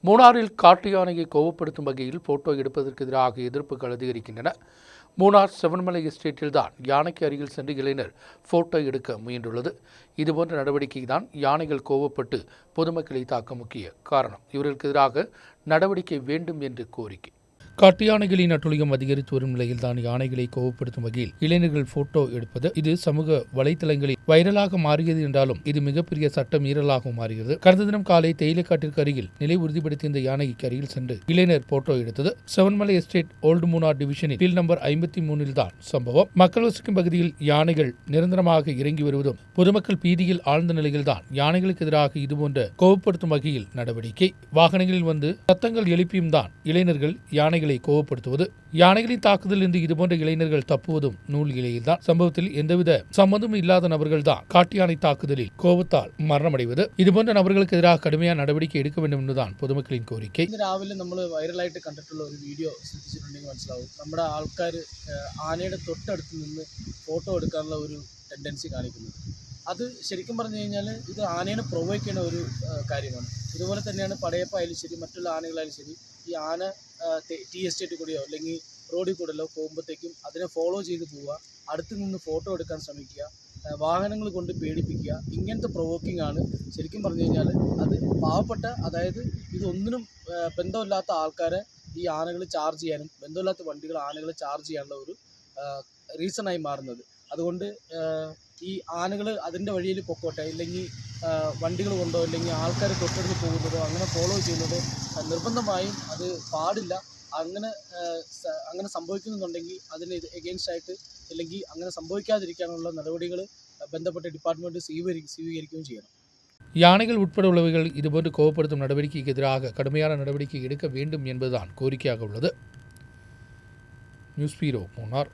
மூணாறில் காட்டு யானையை கோவப்படுத்தும் வகையில் போட்டோ எடுப்பதற்கு எதிராக எதிர்ப்புகள் அதிகரிக்கின்றன. மூணார் செவன்மலை எஸ்டேட்டில்தான் யானைக்கு அருகில் சென்று இளைஞர் போட்டோ எடுக்க முயன்றுள்ளது. இதுபோன்ற நடவடிக்கை தான் யானைகள் கோவப்பட்டு பொதுமக்களை தாக்க முக்கிய காரணம். இவர்களுக்கு எதிராக நடவடிக்கை வேண்டும் என்று கோரிக்கை. காட்டு யானைகளின் அட்டுழியம் அதிகரித்து வரும் நிலையில்தான் யானைகளை கோவப்படுத்தும் வகையில் இளைஞர்கள் போட்டோ எடுப்பது இது சமூக வலைதளங்களில் வைரலாக மாறியது என்றாலும் இது மிகப்பெரிய சட்ட மீறலாக மாறுகிறது. கடந்த தினம் காலை தேயிலைக்காட்டிற்கு அருகில் நிலை உறுதிப்படுத்திய இந்த யானைக்கு அருகில் சென்று இளைஞர் போட்டோ எடுத்தது. செவன்மலை எஸ்டேட் ஓல்டு மூணார் டிவிஷனில் ஃபீல்ட் நம்பர் 53 தான் சம்பவம். மக்கள் வசிக்கும் பகுதியில் யானைகள் நிரந்தரமாக இறங்கி வருவதும் பொதுமக்கள் பீதியில் ஆழ்ந்த நிலையில்தான் யானைகளுக்கு எதிராக இதுபோன்ற கோவப்படுத்தும் வகையில் நடவடிக்கை. வாகனங்களில் வந்து சத்தங்கள் எழுப்பியும் தான் இளைஞர்கள் யானைகள் கோவப்படுத்துவது. யானைகளின் தாக்குதலில் இருந்து இதுபோன்ற இளைஞர்கள் தப்புவதும் நூல் இலையில்தான். சம்பவத்தில் எந்தவித சம்பந்தமும் இல்லாத நபர்கள் தான் காட்டு யானை தாக்குதலில் கோபத்தால் மரணமடைவது. இதுபோன்ற நபர்களுக்கு எதிராக കടുமையான നടപടിക്ക് എടുக்க வேண்டும் എന്നതാണ് പൊതുമക്കളിൻ കോരിക്കை. രാവിലെ നമ്മൾ വൈറലായിട്ട് കണ്ടിട്ടുള്ള ഒരു വീഡിയോ ശ്രദ്ധിച്ചിട്ടുണ്ടെങ്കിൽ മനസ്സിലാവും. നമ്മുടെ ആൾക്കാർ ആനയുടെ തൊട്ടടുത്ത് നിന്ന് ഫോട്ടോ എടുക്കാനുള്ള ഒരു ടെൻഡൻസി കാണിക്കുന്നത്. അത് ശരിക്കും പറഞ്ഞു കഴിഞ്ഞാൽ ഇത് ആനയെ പ്രൊവോക്ക് ചെയ്യുന്ന ഒരു കാര്യമാണ്. ഇതുപോലെ തന്നെയാണ് പടയപ്പായാലും ശരി മറ്റുള്ള ആനകളായാലും ശരി ഈ ആന ടീ എസ്റ്റേറ്റ് കൂടിയോ അല്ലെങ്കിൽ റോഡിൽ കൂടെയോ പോകുമ്പോഴത്തേക്കും അതിനെ ഫോളോ ചെയ്ത് പോവുക, അടുത്ത് നിന്ന് ഫോട്ടോ എടുക്കാൻ ശ്രമിക്കുക, വാഹനങ്ങൾ കൊണ്ട് പേടിപ്പിക്കുക, ഇങ്ങനത്തെ പ്രൊവോക്കിംഗ് ആണ്. ശരിക്കും പറഞ്ഞു കഴിഞ്ഞാൽ അത് പാവപ്പെട്ട, അതായത് ഇതൊന്നിനും ബന്ധമില്ലാത്ത ആൾക്കാരെ ഈ ആനകൾ ചാർജ് ചെയ്യാനും ബന്ധമില്ലാത്ത വണ്ടികൾ ആനകളെ ചാർജ് ചെയ്യാനുള്ള ഒരു റീസണായി മാറുന്നത്. അതുകൊണ്ട് ഈ ആനകൾ അതിൻ്റെ വഴിയിൽ പൊക്കോട്ടെ, ഇല്ലെങ്കിൽ വണ്ടികൾ കൊണ്ടോ അല്ലെങ്കിൽ ആൾക്കാർ തൊട്ടടുത്ത് പോകുന്നതോ അങ്ങനെ ഫോളോ ചെയ്യുന്നതോ നിർബന്ധമായും അത് പാടില്ല. അങ്ങനെ സംഭവിക്കുന്നുണ്ടെങ്കിൽ അതിന് എഗെയിൻസ്റ്റ് ആയിട്ട് അല്ലെങ്കിൽ അങ്ങനെ സംഭവിക്കാതിരിക്കാനുള്ള നടപടികൾ ബന്ധപ്പെട്ട ഡിപ്പാർട്ട്മെൻറ്റ് സ്വീകരിക്കുകയും ചെയ്യണം. யானைகள் உட்பட உள்ளவைகள் இதுபோன்று கோவப்படுத்தும் நடவடிக்கைக்கு எதிராக கடுமையான நடவடிக்கை எடுக்க வேண்டும் என்பதுதான் கோரிக்கையாக உள்ளது. நியூஸ் பீரோ மூணார்.